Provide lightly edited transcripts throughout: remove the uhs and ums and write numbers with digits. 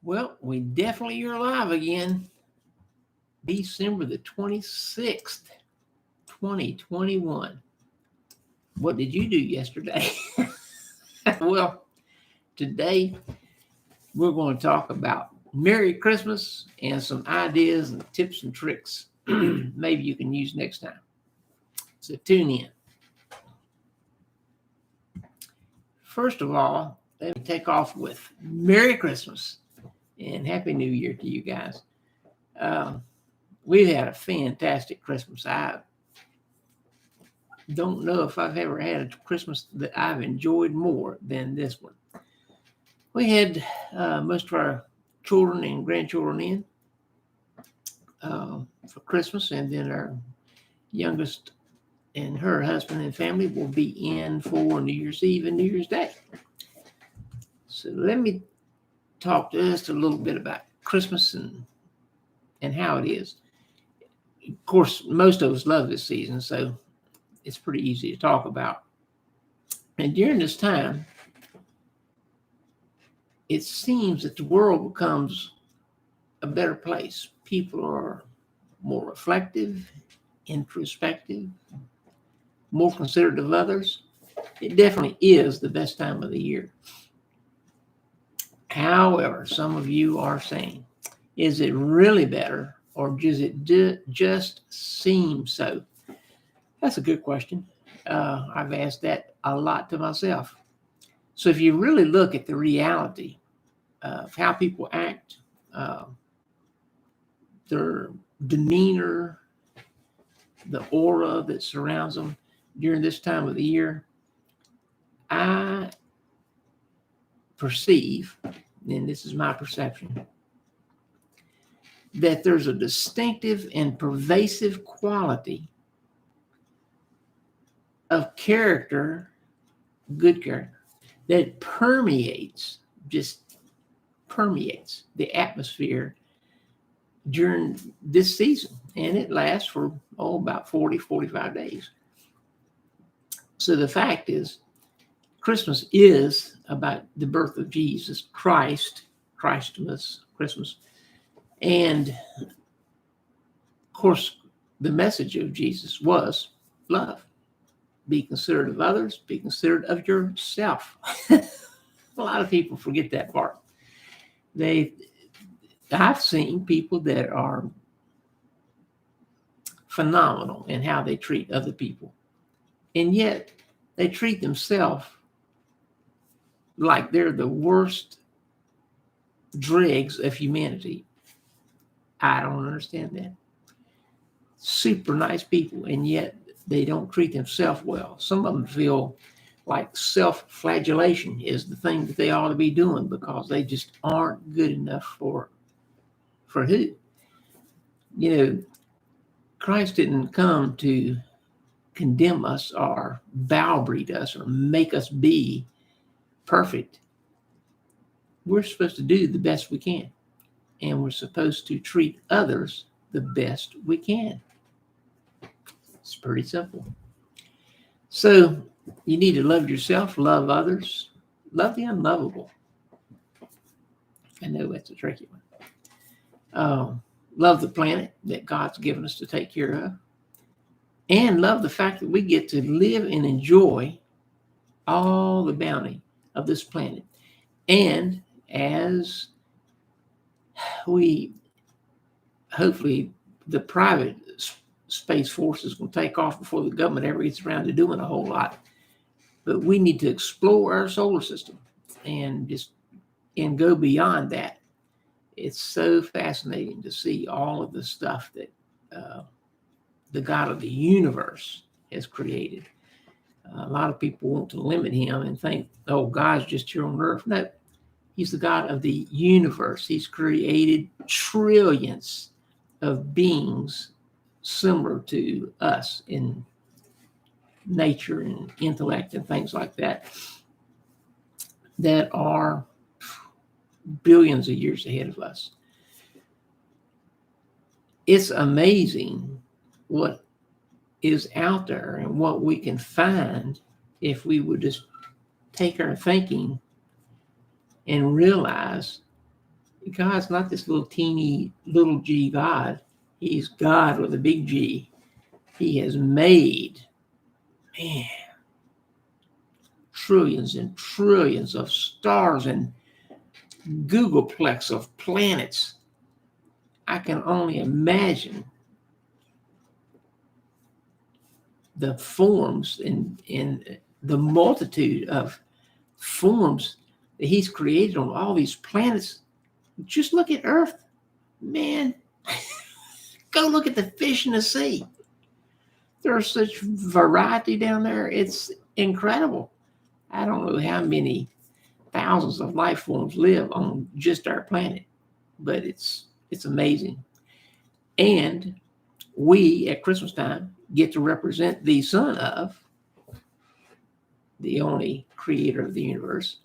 Well, we definitely are live again. December the 26th, 2021. What did you do yesterday? Well, today we're going to talk about Merry Christmas and some ideas and tips and tricks maybe you can use next time. So tune in. First of all, let me take off with Merry Christmas and Happy New Year to you guys. We've had a fantastic Christmas. I don't know if I've ever had a Christmas that I've enjoyed more than this one. We had most of our children and grandchildren in for Christmas, and then our youngest and her husband and family will be in for New Year's Eve and New Year's Day. So let me talk just a little bit about Christmas and how it is. Of course, most of us love this season, so it's pretty easy to talk about. And during this time, it seems that the world becomes a better place. People are more reflective, introspective, more considerate of others. It definitely is the best time of the year. However, some of you are saying, is it really better, or does it just seem so? That's a good question. I've asked that a lot to myself. So if you really look at the reality of how people act, their demeanor, the aura that surrounds them during this time of the year, I perceive, and this is my perception, that there's a distinctive and pervasive quality of character, good character, that permeates the atmosphere during this season. And it lasts for, about 40, 45 days. So the fact is, Christmas is about the birth of Jesus Christ, Christmas. And of course, the message of Jesus was love. Be considerate of others, be considerate of yourself. A lot of people forget that part. I've seen people that are phenomenal in how they treat other people, and yet they treat themselves like they're the worst dregs of humanity. I don't understand that. Super nice people, and yet they don't treat themselves well. Some of them feel like self-flagellation is the thing that they ought to be doing because they just aren't good enough for who? Christ didn't come to condemn us or browbeat us or make us be perfect. We're supposed to do the best we can, and we're supposed to treat others the best we can. It's pretty simple. So you need to love yourself, love others, love the unlovable. I know that's a tricky one. Love the planet that God's given us to take care of, and love the fact that we get to live and enjoy all the bounty of this planet. And as we, hopefully, the private space force is going to take off before the government ever gets around to doing a whole lot. But we need to explore our solar system and go beyond that. It's so fascinating to see all of the stuff that the God of the universe has created. A lot of people want to limit him and think, oh, God's just here on earth. No, he's the God of the universe. He's created trillions of beings similar to us in nature and intellect and things like that are billions of years ahead of us. It's amazing what is out there and what we can find if we would just take our thinking and realize God's not this little teeny little g God. He's God with a big G. He has made, man, trillions and trillions of stars and Googleplex of planets. I can only imagine the forms and the multitude of forms that he's created on all these planets. Just look at Earth, man. Go look at the fish in the sea. There's such variety down there. It's incredible. I don't know how many thousands of life forms live on just our planet, but it's amazing. And we at Christmas time get to represent the son of the only creator of the universe,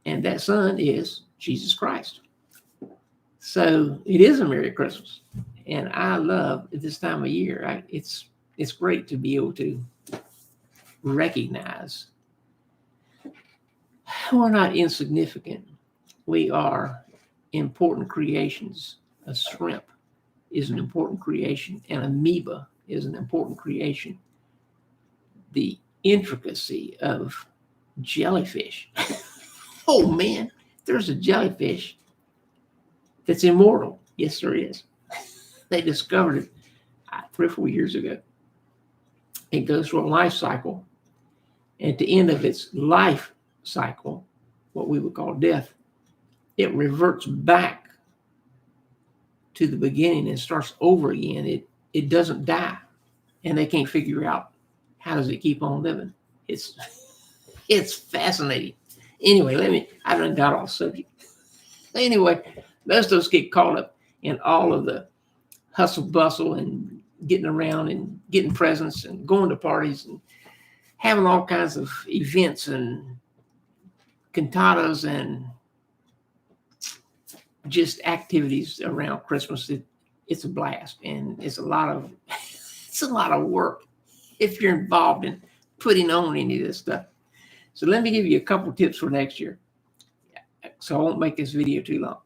and that son is Jesus Christ. So it is a Merry Christmas, and I love at this time of year. It's great to be able to recognize we're not insignificant. We are important creations. A shrimp is an important creation. An amoeba is an important creation. The intricacy of jellyfish. Oh man, there's a jellyfish that's immortal. Yes, there is. They discovered it 3 or 4 years ago. It goes through a life cycle. And at the end of its life cycle, what we would call death, it reverts back to the beginning and starts over again. It doesn't die, and they can't figure out how does it keep on living. It's fascinating. Anyway, I done got off subject. Anyway, most of us get caught up in all of the hustle bustle and getting around and getting presents and going to parties and having all kinds of events and cantatas and just activities around Christmas. It's a blast, and it's a lot of work if you're involved in putting on any of this stuff. So let me give you a couple tips for next year, so I won't make this video too long.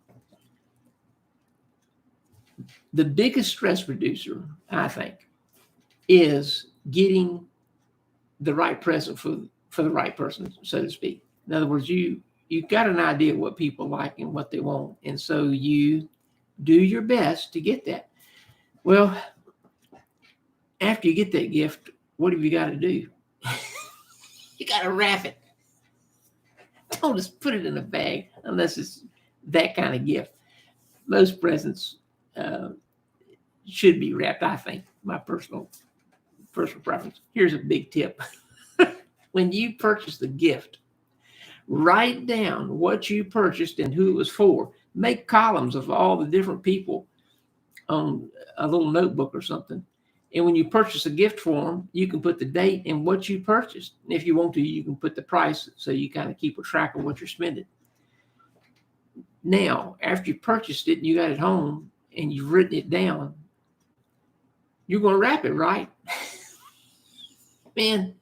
The biggest stress reducer, I think, is getting the right present for the right person, so to speak. In other words, you got an idea what people like and what they want, and so you do your best to get that. Well, after you get that gift, what have you got to do? You got to wrap it. Don't just put it in a bag unless it's that kind of gift. Most presents should be wrapped, I think, my personal preference. Here's a big tip. When you purchase the gift, write down what you purchased and who it was for. Make columns of all the different people on a little notebook or something. And when you purchase a gift for them, you can put the date and what you purchased. And if you want to, you can put the price so you kind of keep a track of what you're spending. Now, after you purchased it and you got it home and you've written it down, you're going to wrap it, right? Man,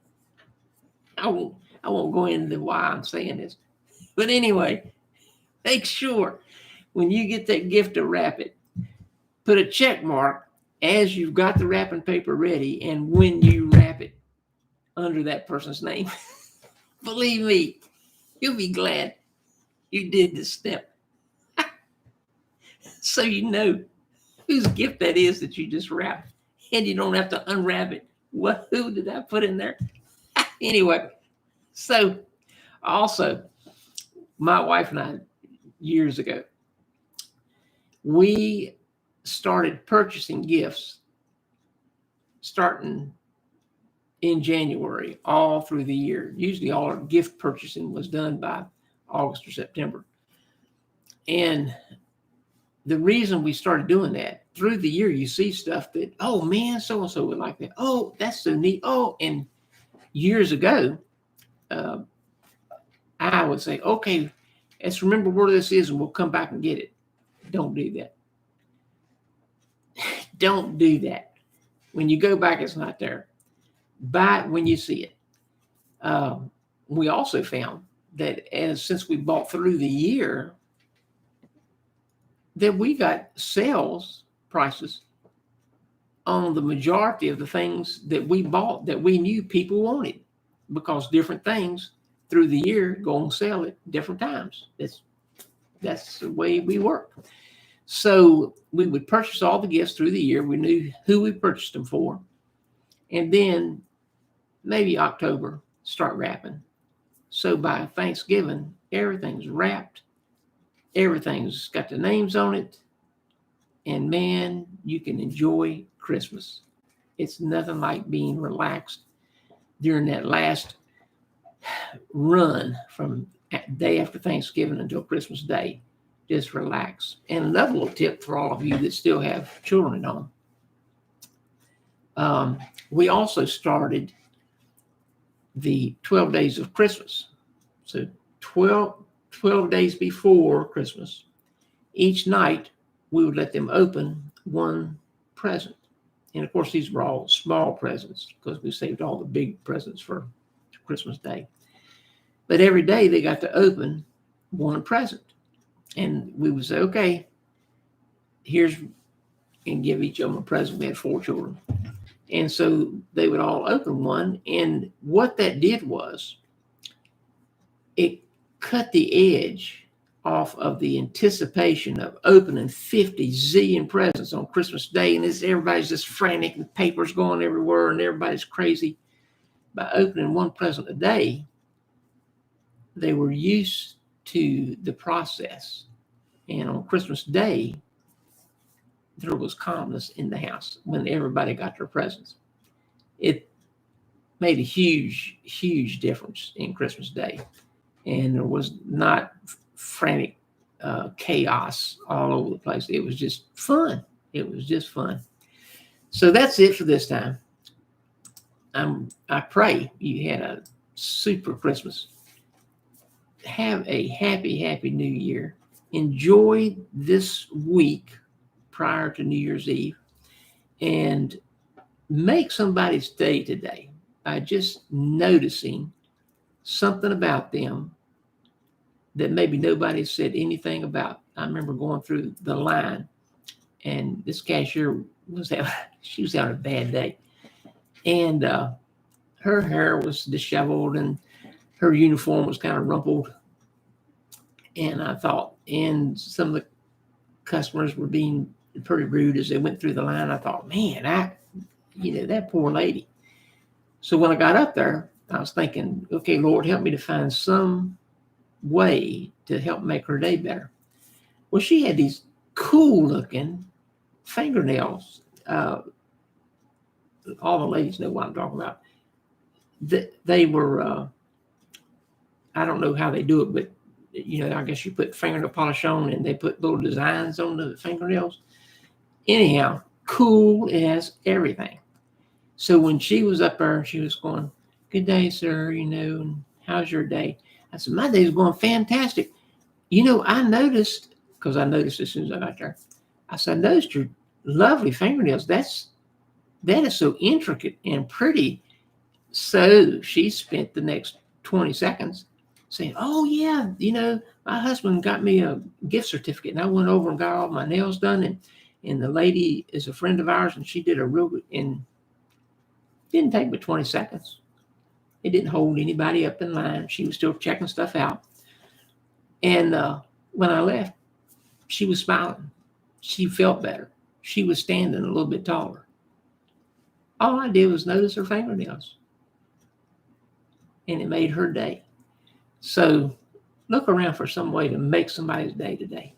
I won't go into why I'm saying this. But anyway, make sure when you get that gift to wrap it, put a check mark as you've got the wrapping paper ready and when you wrap it under that person's name. Believe me, you'll be glad you did this step. So you know whose gift that is that you just wrapped, and you don't have to unwrap it. Who did I put in there? Anyway, so also, my wife and I, years ago, we started purchasing gifts starting in January all through the year. Usually all our gift purchasing was done by August or September. And the reason we started doing that, through the year, you see stuff that, oh man, so-and-so would like that. Oh, that's so neat. Oh, and years ago, I would say, okay, let's remember where this is and we'll come back and get it. Don't do that. Don't do that. When you go back, it's not there. Buy it when you see it. We also found that since we bought through the year, that we got sales prices on the majority of the things that we bought that we knew people wanted, because different things through the year go on sale at different times. That's the way we work. So we would purchase all the gifts through the year. We knew who we purchased them for. And then maybe October, start wrapping. So by Thanksgiving, everything's wrapped. Everything's got the names on it. And man, you can enjoy Christmas. It's nothing like being relaxed during that last run from day after Thanksgiving until Christmas Day. Just relax. And another little tip for all of you that still have children at home. We also started the 12 days of Christmas. So 12 days before Christmas, each night we would let them open one present. And of course, these were all small presents because we saved all the big presents for Christmas Day. But every day they got to open one present. And we would say, okay, and give each of them a present. We had 4 children. And so they would all open one. And what that did was it cut the edge off of the anticipation of opening 50 zillion presents on Christmas Day. And everybody's just frantic and papers going everywhere and everybody's crazy. By opening one present a day, they were used to the process. And on Christmas Day, there was calmness in the house when everybody got their presents. It made a huge, huge difference in Christmas Day. And there was not frantic chaos all over the place. It was just fun. It was just fun. So that's it for this time. I pray you had a super Christmas. Have a happy, happy New Year. Enjoy this week prior to New Year's Eve and make somebody's day today by just noticing something about them that maybe nobody said anything about. I remember going through the line and this cashier she was having a bad day. And her hair was disheveled and her uniform was kind of rumpled. And I thought, and some of the customers were being pretty rude as they went through the line. I thought, man, that poor lady. So when I got up there, I was thinking, okay, Lord, help me to find some way to help make her day better. Well, she had these cool looking fingernails. All the ladies know what I'm talking about. They were, I don't know how they do it, but I guess you put fingernail polish on and they put little designs on the fingernails. Anyhow, cool as everything. So when she was up there, she was going, good day, sir, and how's your day? I said, my day's going fantastic. I noticed, because I noticed as soon as I got there, I said, I noticed your lovely fingernails. That is so intricate and pretty. So she spent the next 20 seconds saying, oh, yeah, my husband got me a gift certificate. And I went over and got all my nails done. And the lady is a friend of ours, and she did a real good, and it didn't take but 20 seconds. It didn't hold anybody up in line. She was still checking stuff out. And when I left, she was smiling. She felt better. She was standing a little bit taller. All I did was notice her fingernails. And it made her day. So look around for some way to make somebody's day today.